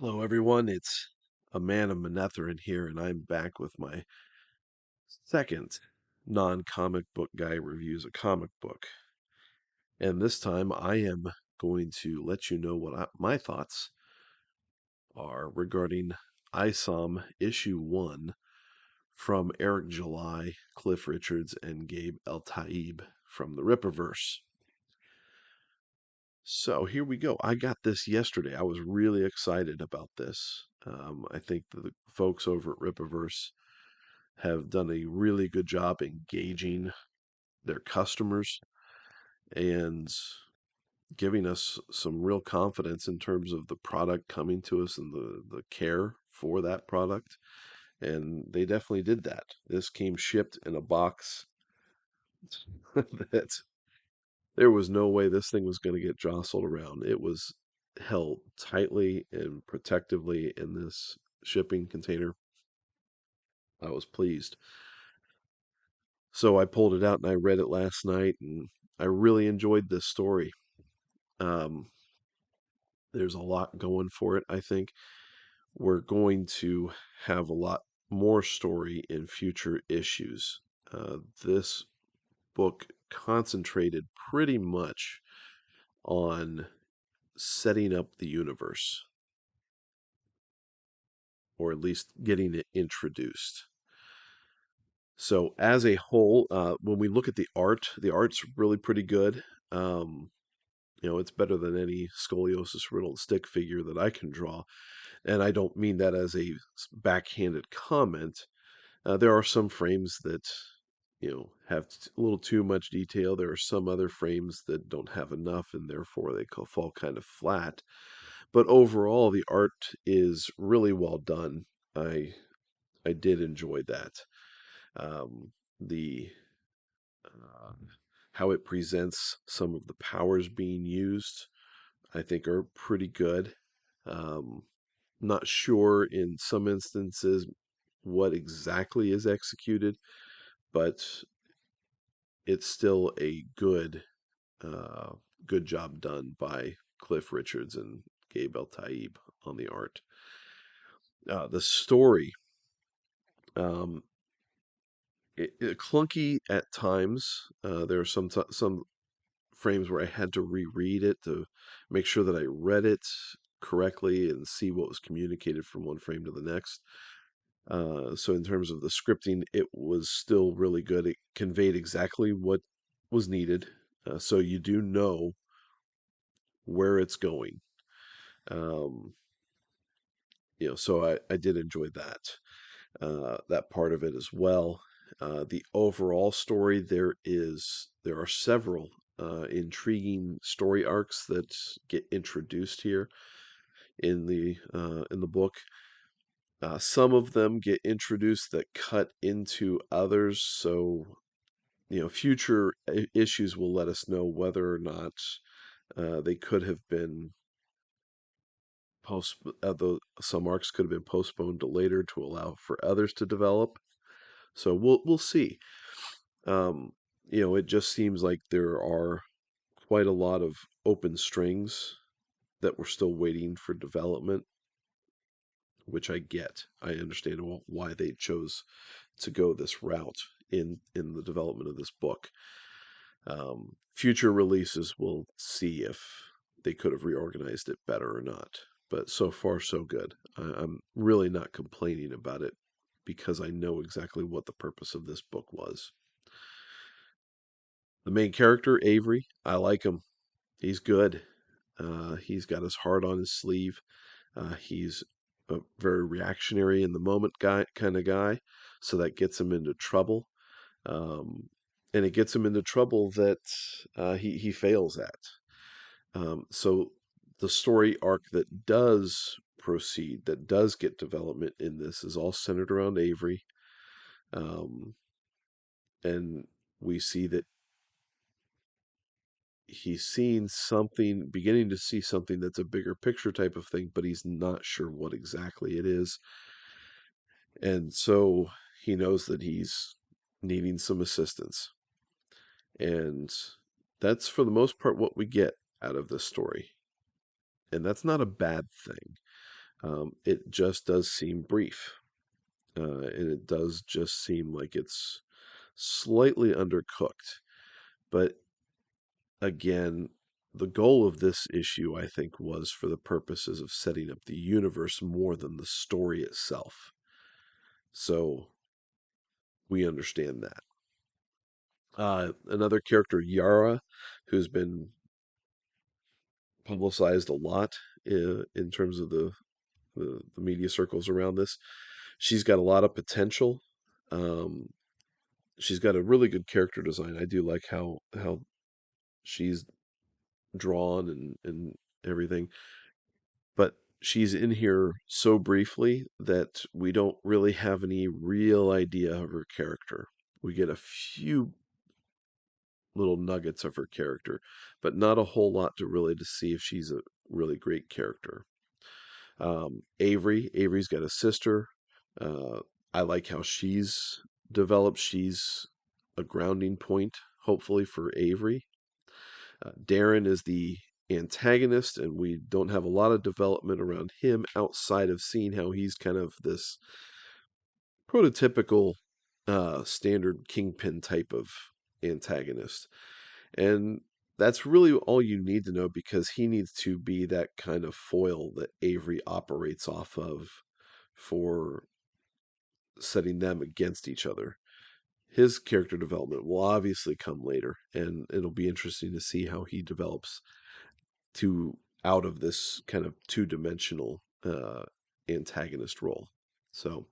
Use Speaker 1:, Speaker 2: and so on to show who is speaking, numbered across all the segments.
Speaker 1: Hello, everyone. It's a man of Manetheren here, and I'm back with my second non-comic book guy reviews a comic book. And this time I am going to let you know what my thoughts are regarding ISOM issue 1 from Eric July, Cliff Richards, and Gabe El-Taib from the Ripaverse. So here we go. I got this yesterday. I was really excited about this. I think the folks over at Ripaverse have done a really good job engaging their customers and giving us some real confidence in terms of the product coming to us and the care for that product. And they definitely did that. This came shipped in a box that there was no way this thing was going to get jostled around. It was held tightly and protectively in this shipping container. I was pleased. So I pulled it out and I read it last night, and I really enjoyed this story. Um, there's a lot going for it, I think. We're going to have a lot more story in future issues. This book concentrated pretty much on setting up the universe, or at least getting it introduced. So, as a whole, when we look at the art's really pretty good. It's better than any scoliosis riddled stick figure that I can draw. And I don't mean that as a backhanded comment. There are some frames that, have a little too much detail. There are some other frames that don't have enough, and therefore they fall kind of flat. But overall, the art is really well done. I I did enjoy that. The uh, how it presents some of the powers being used, I think, are pretty good. Um, Not sure in some instances what exactly is executed, but it's still a uh, good job done by Cliff Richards and Gabe El-Taib on the art. The story, um, it clunky at times. There are some frames where I had to reread it to make sure that I read it correctly and see what was communicated from one frame to the next. So in terms of the scripting, it was still really good. It conveyed exactly what was needed, so you do know where it's going. Um, so I did enjoy that part of it as well. The overall story, there are several intriguing story arcs that get introduced here in the book. Some of them get introduced that cut into others, so future issues will let us know whether or not they could have been some arcs could have been postponed to later to allow for others to develop. So we'll see. Um, it just seems like there are quite a lot of open strings that we're still waiting for development, which I get. I understand why they chose to go this route in the development of this book. Future releases will see if they could have reorganized it better or not. But so far, so good. I'm really not complaining about it because I know exactly what the purpose of this book was. The main character, Avery, I like him. He's good. He's got his heart on his sleeve. He's a very reactionary in the moment guy kind of guy, so that gets him into trouble. Um, and it gets him into trouble that he fails at. So the story arc that does proceed, that does get development in this, is all centered around Avery. Um, and we see that he's seeing something, beginning to see something that's a bigger picture type of thing, but he's not sure what exactly it is. And so he knows that he's needing some assistance. And that's for the most part what we get out of this story. And that's not a bad thing. It just does seem brief, and it does just seem like it's slightly undercooked. But again, the goal of this issue, I think, was for the purposes of setting up the universe more than the story itself. So we understand that. Another character, Yara, who's been publicized a lot in terms of the media circles around this. She's got a lot of potential. Um, she's got a really good character design. I do like how she's drawn and everything, but she's in here so briefly that we don't really have any real idea of her character. We get a few little nuggets of her character, but not a whole lot to really to see if she's a really great character. Avery's got a sister. Uh, I like how she's developed. She's a grounding point, hopefully, for Avery. Darren is the antagonist, and we don't have a lot of development around him outside of seeing how he's kind of this prototypical standard kingpin type of antagonist. And that's really all you need to know because he needs to be that kind of foil that Avery operates off of for setting them against each other. His character development will obviously come later, and it'll be interesting to see how he develops to out of this kind of two-dimensional antagonist role. So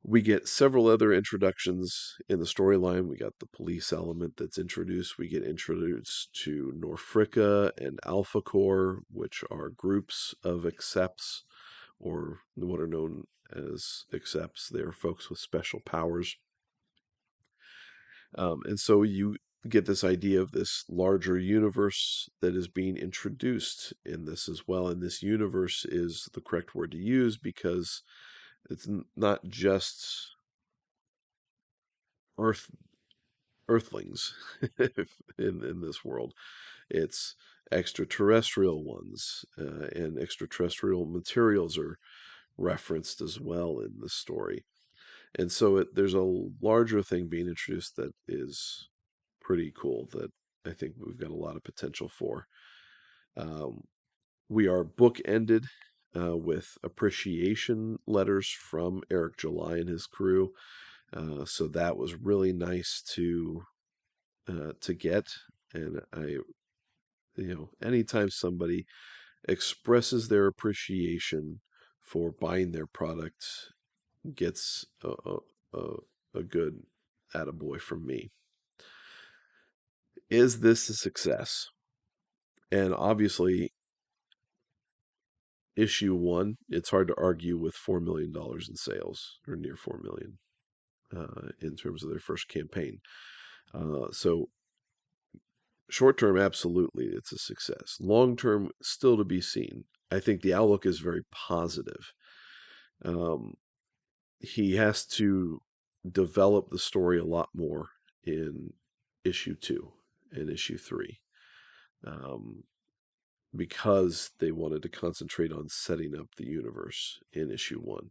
Speaker 1: we get several other introductions in the storyline. We got the police element that's introduced. We get introduced to Norfrika and Alpha Core, which are groups of accepts, or what are known as accepts. They're folks with special powers. And so you get this idea of this larger universe that is being introduced in this as well. And this universe is the correct word to use because it's not just Earth Earthlings in this world. It's extraterrestrial ones, and extraterrestrial materials are referenced as well in the story. And so there's a larger thing being introduced that is pretty cool that I think we've got a lot of potential for. Um, we are bookended with appreciation letters from Eric July and his crew. So that was really nice to get. And anytime somebody expresses their appreciation for buying their product, gets a, a good attaboy from me. Is this a success? And obviously, issue one, it's hard to argue with $4 million in sales, or near 4 million, in terms of their first campaign. So short term, absolutely, it's a success. Long term, still to be seen. I think the outlook is very positive. Um, he has to develop the story a lot more in issue two and issue three, um, because they wanted to concentrate on setting up the universe in issue one.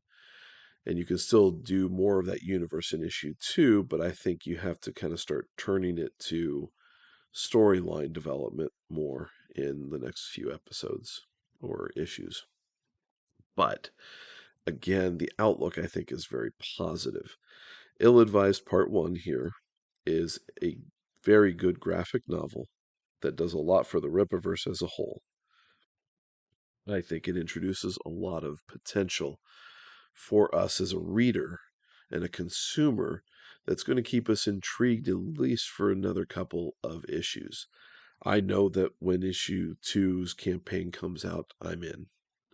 Speaker 1: And you can still do more of that universe in issue two, but I think you have to kind of start turning it to storyline development more in the next few episodes or issues. But again, the outlook I think is very positive. Ill Advised Part 1 here is a very good graphic novel that does a lot for the Ripaverse as a whole. I think it introduces a lot of potential for us as a reader and a consumer that's going to keep us intrigued at least for another couple of issues. I know that when issue two's campaign comes out, I'm in.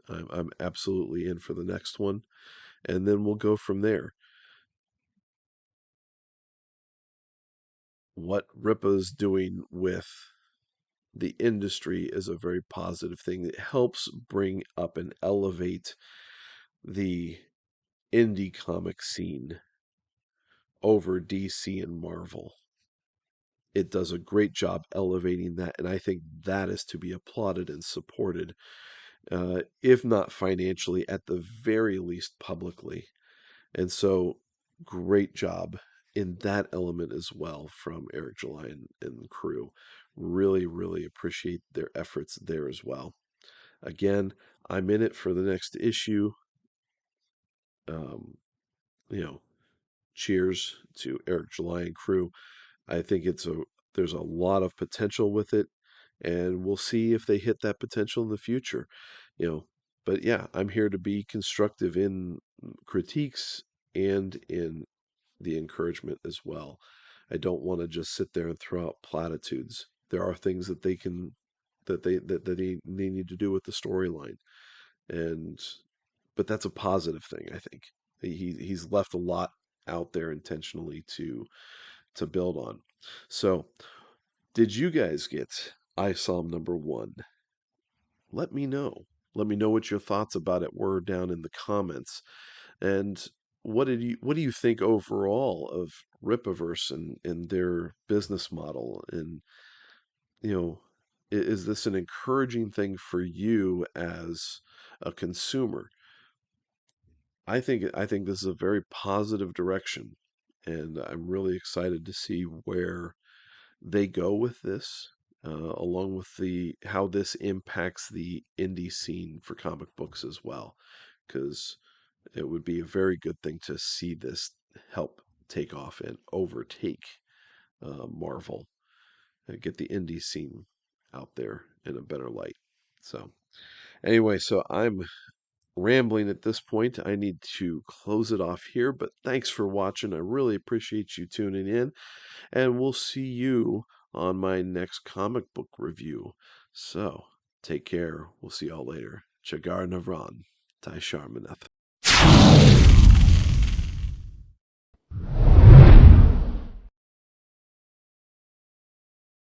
Speaker 1: I'm absolutely in for the next one, and then we'll go from there. What Ripa's doing with the industry is a very positive thing. It helps bring up and elevate the indie comic scene over DC and Marvel. It does a great job elevating that, and I think that is to be applauded and supported. if not financially, at the very least publicly. And so, great job in that element as well from Eric July and the crew. Really, really appreciate their efforts there as well. Again, I'm in it for the next issue. Um, you know, cheers to Eric July and crew. I think there's a lot of potential with it, and we'll see if they hit that potential in the future. You know, but yeah, I'm here to be constructive in critiques and in the encouragement as well. I don't want to just sit there and throw out platitudes. There are things that they can that they need to do with the storyline, and but that's a positive thing. I think he's left a lot out there intentionally to build on. So, did you guys get ISOM number 1? Let me know. Let me know what your thoughts about it were down in the comments. And what do you think overall of Ripaverse and their business model? And you know, is this an encouraging thing for you as a consumer? I think this is a very positive direction, and I'm really excited to see where they go with this, along with the how this impacts the indie scene for comic books as well, because it would be a very good thing to see this help take off and overtake Marvel and get the indie scene out there in a better light. So anyway, so I'm rambling at this point. I need to close it off here, but thanks for watching. I really appreciate you tuning in, and we'll see you on my next comic book review. So take care. We'll see y'all later. Chagar Navran. Tai Sharmanath.